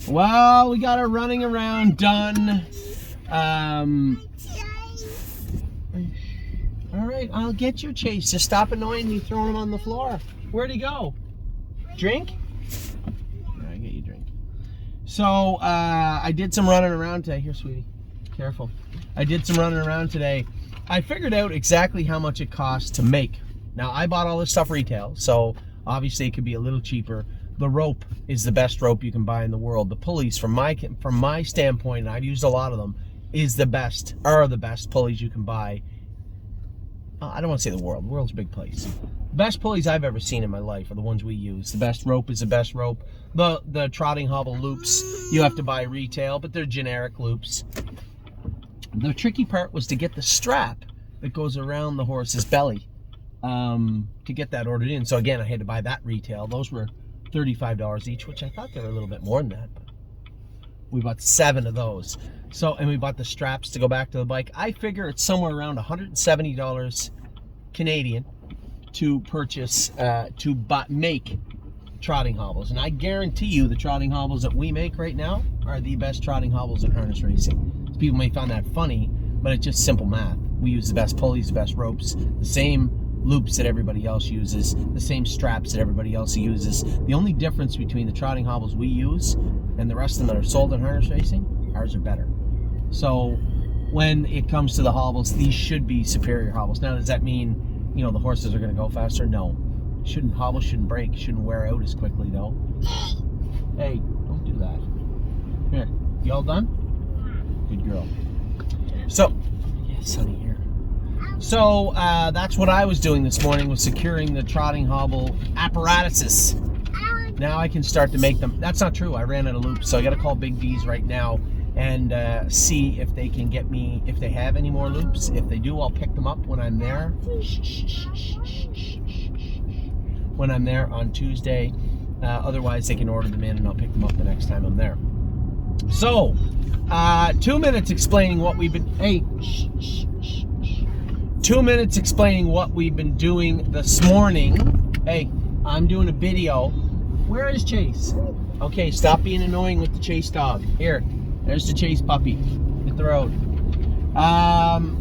Well, we got our running around done. All right, I'll get you, Chase. Just stop annoying me, throwing him on the floor. Where'd he go? Drink? Yeah, I get you a drink. So, I did some running around today. Here, sweetie. Careful. I did some running around today. I figured out exactly how much it costs to make. Now, I bought all this stuff retail, so obviously it could be a little cheaper. The rope is the best rope you can buy in the world. The pulleys, from my standpoint, and I've used a lot of them, are the best pulleys you can buy. I don't want to say the world. The world's a big place. Best pulleys I've ever seen in my life are the ones we use. The best rope is the best rope. The trotting hobble loops you have to buy retail, but they're generic loops. The tricky part was to get the strap that goes around the horse's belly to get that ordered in. So again, I had to buy that retail. Those were $35 each, which I thought they were a little bit more than that. But we bought 7 of those. So, and we bought the straps to go back to the bike. I figure it's somewhere around $170 Canadian to purchase, make trotting hobbles. And I guarantee you the trotting hobbles that we make right now are the best trotting hobbles in harness racing. People may find that funny, but it's just simple math. We use the best pulleys, the best ropes, the same loops that everybody else uses, the same straps that everybody else uses. The only difference between the trotting hobbles we use and the rest of them that are sold in harness racing, ours are better. So when it comes to the hobbles, these should be superior hobbles. Now, does that mean, the horses are going to go faster? No. Hobbles shouldn't break, shouldn't wear out as quickly though. Hey, don't do that. Here, you all done? Good girl. So, yes, honey, here. So that's what I was doing this morning, was securing the trotting hobble apparatuses. Now I can start to make them. That's not true. I ran out of loops, so I got to call Big D's right now and see if they can get me, if they have any more loops. If they do, I'll pick them up when I'm there. When I'm there on Tuesday. Otherwise, they can order them in and I'll pick them up the next time I'm there. So, 2 minutes explaining what we've been... Hey, 2 minutes explaining what we've been doing this morning. Hey, I'm doing a video. Where is Chase? Okay, stop being annoying with the Chase dog. Here, there's the Chase puppy. Hit the road.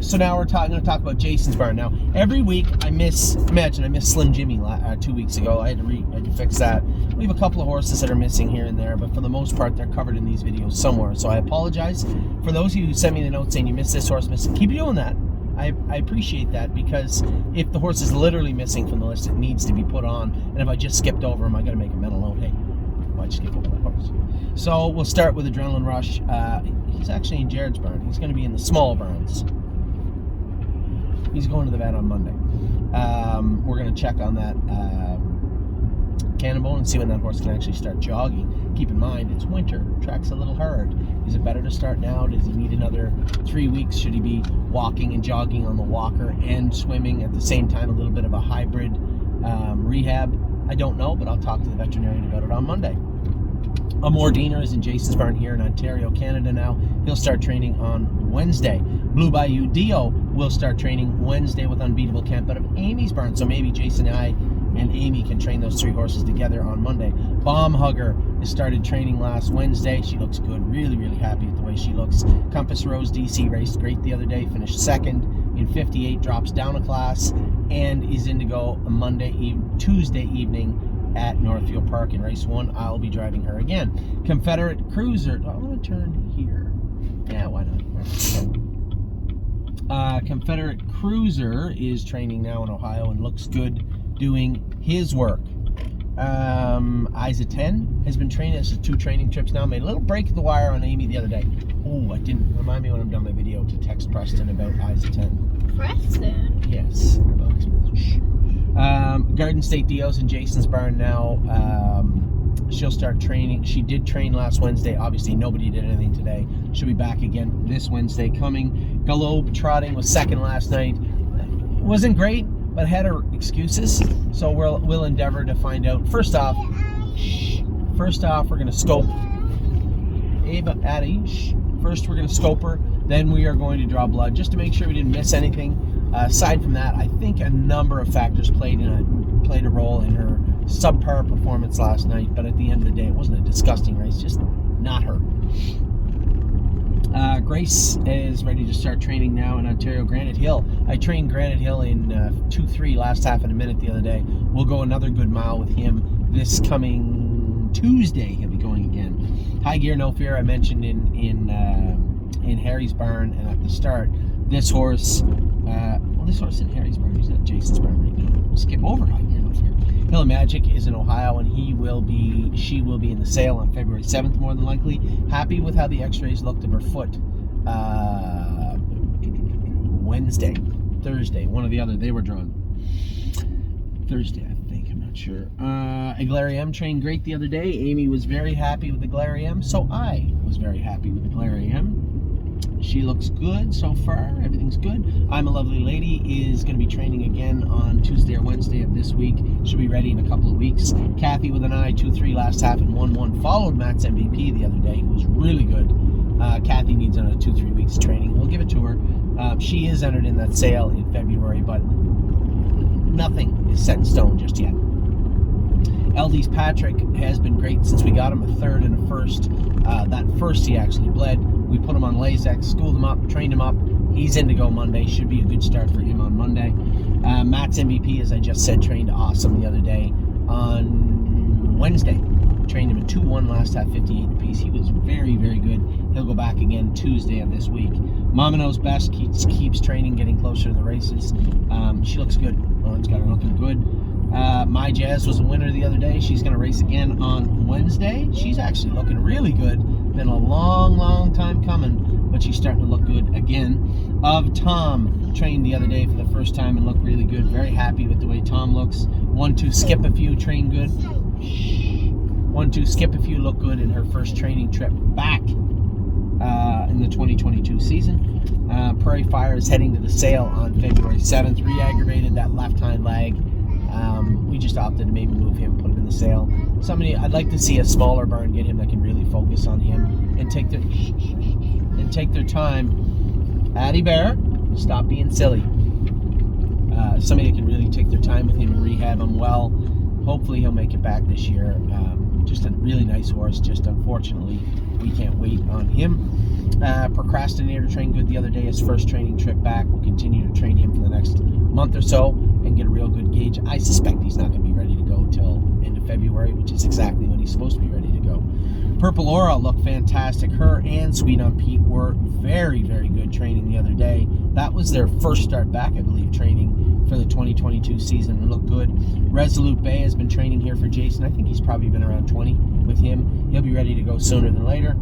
So now we're going to talk about Jason's barn. Now, every week I miss Slim Jimmy 2 weeks ago. I had to fix that. We have a couple of horses that are missing here and there, but for the most part, they're covered in these videos somewhere. So I apologize for those of you who sent me the note saying you missed this horse missing. Keep doing that. I appreciate that, because if the horse is literally missing from the list, it needs to be put on. And if I just skipped over him, I got to make a mental note. Hey, why'd you skip over that horse? So we'll start with Adrenaline Rush. He's actually in Jared's barn. He's going to be in the small barns. He's going to the vet on Monday. We're going to check on that Cannonball and see when that horse can actually start jogging. Keep in mind, it's winter. Track's a little hard. Is it better to start now? Does he need another 3 weeks? Should he be walking and jogging on the walker and swimming at the same time? A little bit of a hybrid rehab. I don't know, but I'll talk to the veterinarian about it on Monday. Amor Diener is in Jason's barn here in Ontario, Canada now. He'll start training on Wednesday. Blue Bayou Dio will start training Wednesday with Unbeatable Camp out of Amy's barn. So maybe Jason and Amy can train those 3 horses together on Monday. Bomb Hugger has started training last Wednesday. She looks good. Really, really happy with the way she looks. Compass Rose DC raced great the other day. Finished second in 58. Drops down a class and is in to go Tuesday evening at Northfield Park in race 1. I'll be driving her again. Confederate Cruiser. I want to turn here. Yeah, why not? Confederate Cruiser is training now in Ohio and looks good doing his work. Isa 10 has been training. This is 2 training trips now. Made a little break at the wire on Amy the other day. Oh, I didn't. Remind me when I'm done my video to text Preston about Isa 10. Preston? Yes. Garden State Dio's in Jason's barn now. She'll start training. She did train last Wednesday. Obviously, nobody did anything today. She'll be back again this Wednesday coming. Galope Trotting was second last night. Wasn't great, but had her excuses. So we'll endeavor to find out. First off, we're going to scope Addie. First, we're going to scope her. Then we are going to draw blood just to make sure we didn't miss anything. Aside from that, I think a number of factors played a role in her subpar performance last night, but at the end of the day, it wasn't a disgusting race, just not her. Grace is ready to start training now in Ontario Granite Hill. I trained Granite Hill in 2-3 last half in a minute the other day. We'll go another good mile with him this coming Tuesday. He'll be going again. High Gear No Fear, I mentioned in Harry's barn and at the start. This horse, this horse in Harry's barn. He's not Jason's barn right now. We'll skip over High Gear No Fear. Hill of Magic is in Ohio, and she will be in the sale on February 7th, more than likely. Happy with how the x-rays looked of her foot. Thursday, one or the other. They were drawn Thursday, I think. I'm not sure. Aglariam trained great the other day. Amy was very happy with the Aglariam, so I was very happy with the Aglariam. She looks good so far. Everything's good. I'm a Lovely Lady is going to be training again on Tuesday or Wednesday of this week. She'll be ready in a couple of weeks. Kathy with an eye, 2-3 last half and 1-1. Followed Matt's MVP the other day, who was really good. Kathy needs another 2-3 weeks of training. We'll give it to her. She is entered in that sale in February, but nothing is set in stone just yet. LD's Patrick has been great since we got him, a third and a first. That first he actually bled. We put him on Lasix, schooled him up, trained him up. He's in to go Monday. Should be a good start for him on Monday. Matt's MVP, as I just said, trained awesome the other day. On Wednesday, trained him in 2-1 last half, 58 apiece. He was very, very good. He'll go back again Tuesday of this week. Mama Knows Best keeps training, getting closer to the races. She looks good. Lauren's got her looking good. My Jazz was a winner the other day. She's going to race again on Wednesday. She's actually looking really good. Been a long, long time coming, but she's starting to look good again. Of Tom, trained the other day for the first time and looked really good. Very happy with the way Tom looks. 1-2 Skip a Few, trained good. 1-2 Skip a Few looked good in her first training trip back in the 2022 season. Prairie Fire is heading to the sale on February 7th. Re-aggravated that left hind leg. We just opted to maybe move him, put him in the sale. I'd like to see a smaller barn get him that can really focus on him and take their time. Addie Bear, stop being silly. Somebody that can really take their time with him and rehab him well. Hopefully he'll make it back this year. Just a really nice horse. Just unfortunately, we can't wait on him. Procrastinator trained good the other day. His first training trip back. We'll continue to train him for the next month or so and get a real good gauge. I suspect he's not going to be ready to go till end of February, which is exactly when he's supposed to be ready to go. Purple Aura looked fantastic. Her and Sweet on Pete were very, very good training the other day. That was their first start back, I believe, training for the 2022 season. It looked good. Resolute Bay has been training here for Jason. I think he's probably been around 20 with him. He'll be ready to go sooner than later.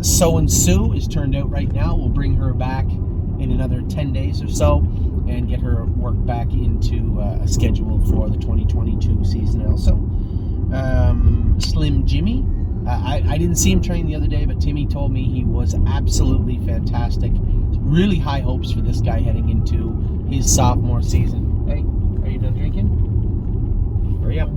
So and Sue is turned out right now. We'll bring her back in another 10 days or so and get her work back into a schedule for the 2022 season also. Slim Jimmy. I didn't see him train the other day, but Timmy told me he was absolutely fantastic. Really high hopes for this guy heading into his sophomore season. Hey, are you done drinking? Hurry up.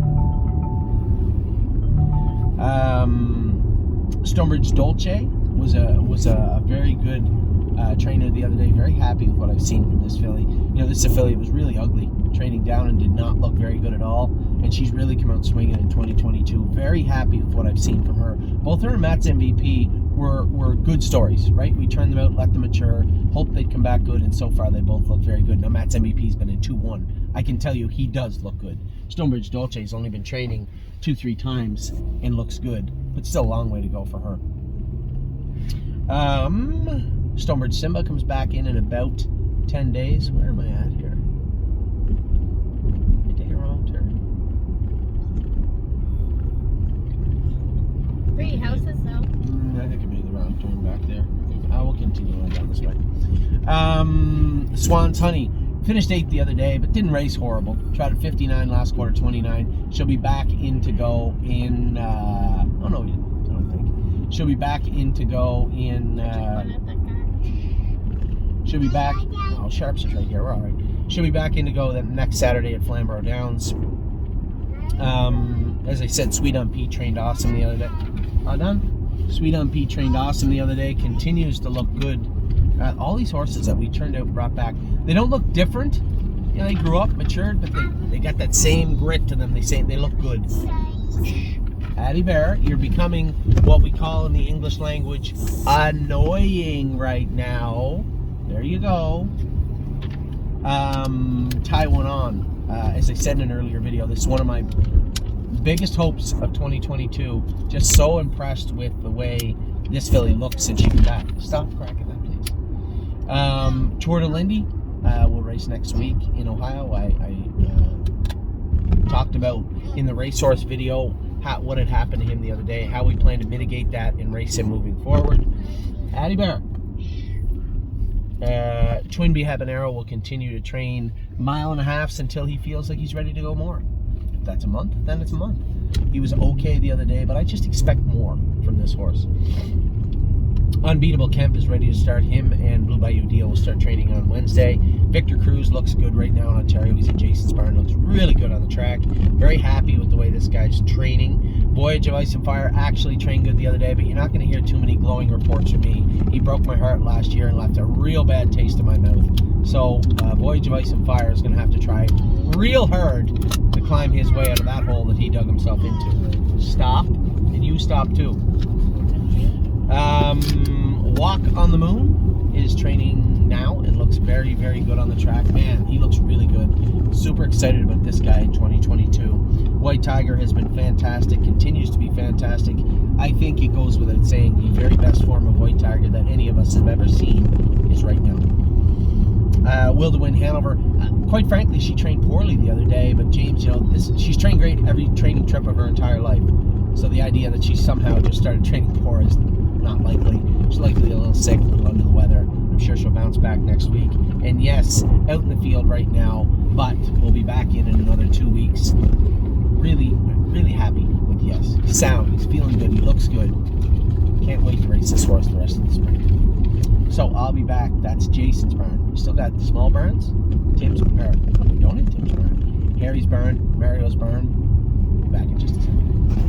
Stonebridge Dolce was a very good trainer the other day. Very happy with what I've seen from this filly. You know, this filly was really ugly, training down and did not look very good at all. And she's really come out swinging in 2022. Very happy with what I've seen from her. Both her and Matt's MVP were good stories, right? We turned them out, let them mature, hoped they'd come back good, and so far they both look very good. Now Matt's MVP's been in 2-1. I can tell you he does look good. Stonebridge Dolce's only been training 2-3 times and looks good, but still a long way to go for her. Stonebridge Simba comes back in about 10 days. Where am I at here? I take a wrong turn. 3 houses though. I think I made the wrong turn back there. I will continue on down this way. Swan's Honey finished 8th the other day, but didn't race horrible. Tried at 59 last quarter, 29. She'll be back in to go in. Oh no, I don't think. She'll be back in to go in. She'll be back. Oh, Sharps is right here. We're all right. She'll be back in to go the next Saturday at Flamborough Downs. As I said, Sweet on Pete trained awesome the other day. All done? Sweet on Pete trained awesome the other day. Continues to look good. All these horses that we turned out brought back, they don't look different, You know, they grew up, matured, but they got that same grit to them. They look good. Addie Bear, you're becoming what we call in the English language annoying right now. There you go. Taiwan on. As I said in an earlier video, this is one of my biggest hopes of 2022. Just so impressed with the way this filly looks since she came back. Stop cracking that, please. Tour de Lindy will race next week in Ohio. I talked about in the racehorse video what had happened to him the other day, how we plan to mitigate that and race him moving forward. Addie Bear. Twinbee Habanero will continue to train 1.5 miles until he feels like he's ready to go more. If that's a month, then it's a month. He was okay the other day, but I just expect more from this horse. Unbeatable Kemp is ready to start. Him and Blue Bayou Deal will start training on Wednesday. Victor Cruz looks good right now in Ontario. He's in Jason's barn. Looks really good on the track. Very happy with the way this guy's training. Voyage of Ice and Fire actually trained good the other day, but you're not going to hear too many glowing reports from me. He broke my heart last year and left a real bad taste in my mouth. So Voyage of Ice and Fire is going to have to try real hard to climb his way out of that hole that he dug himself into. Stop, and you stop too. Walk on the Moon is training now and looks very, very good on the track. Man, he looks really good. Super excited about this guy in 2022. White Tiger has been fantastic, continues to be fantastic. I think it goes without saying the very best form of White Tiger that any of us have ever seen is right now. Will to Win Hanover. Quite frankly, she trained poorly the other day, but James, you know, she's trained great every training trip of her entire life. So the idea that she somehow just started training poor is not likely. She's likely a little sick, a little under the weather. I'm sure she'll bounce back next week. And yes, out in the field right now, but we'll be back in another 2 weeks. Really, really happy with Yes. He's sound. He's feeling good. He looks good. Can't wait to race this horse the rest of the spring. So I'll be back. That's Jason's barn. We still got the small barns. Tim's barn. We don't have Tim's barn. Harry's barn. Mario's barn. Back in just a second.